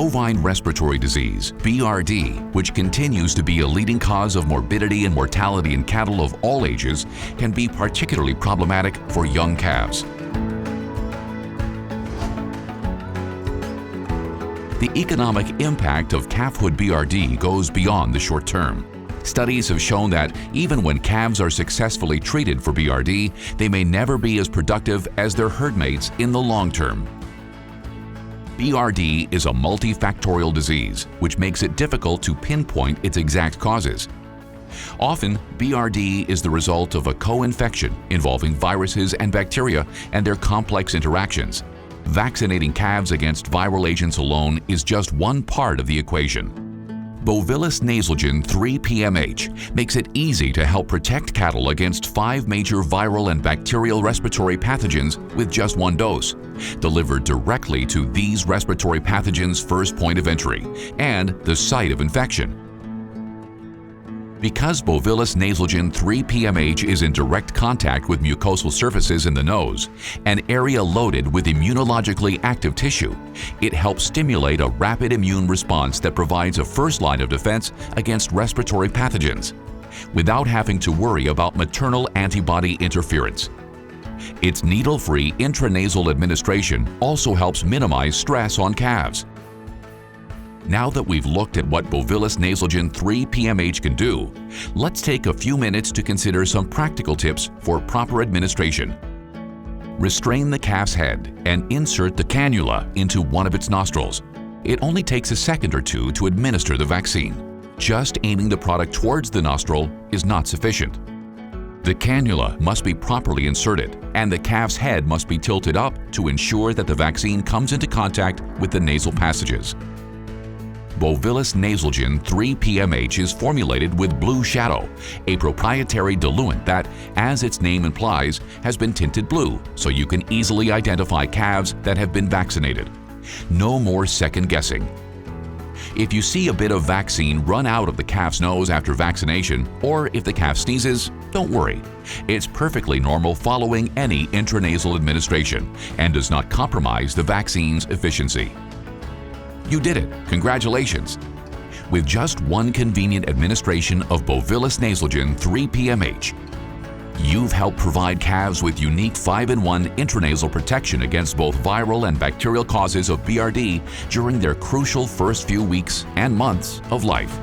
Bovine respiratory disease, BRD, which continues to be a leading cause of morbidity and mortality in cattle of all ages, can be particularly problematic for young calves. The economic impact of calfhood BRD goes beyond the short term. Studies have shown that even when calves are successfully treated for BRD, they may never be as productive as their herd mates in the long term. BRD is a multifactorial disease, which makes it difficult to pinpoint its exact causes. Often, BRD is the result of a co-infection involving viruses and bacteria and their complex interactions. Vaccinating calves against viral agents alone is just one part of the equation. Bovilis Nasalgen 3 PMH makes it easy to help protect cattle against 5 major viral and bacterial respiratory pathogens with just one dose, delivered directly to these respiratory pathogens' first point of entry and the site of infection. Because Bovilis Nasalgen 3 PMH is in direct contact with mucosal surfaces in the nose, an area loaded with immunologically active tissue, it helps stimulate a rapid immune response that provides a first line of defense against respiratory pathogens, without having to worry about maternal antibody interference. Its needle-free intranasal administration also helps minimize stress on calves. Now that we've looked at what Bovilis Nasalgen 3 PMH can do, let's take a few minutes to consider some practical tips for proper administration. Restrain the calf's head and insert the cannula into one of its nostrils. It only takes a second or two to administer the vaccine. Just aiming the product towards the nostril is not sufficient. The cannula must be properly inserted, and the calf's head must be tilted up to ensure that the vaccine comes into contact with the nasal passages. Bovilis Nasalgen 3 PMH is formulated with Blue Shadow, a proprietary diluent that, as its name implies, has been tinted blue so you can easily identify calves that have been vaccinated. No more second guessing. If you see a bit of vaccine run out of the calf's nose after vaccination, or if the calf sneezes, don't worry. It's perfectly normal following any intranasal administration and does not compromise the vaccine's efficiency. You did it! Congratulations! With just one convenient administration of Bovilis Nasalgen 3 PMH, you've helped provide calves with unique 5-in-1 intranasal protection against both viral and bacterial causes of BRD during their crucial first few weeks and months of life.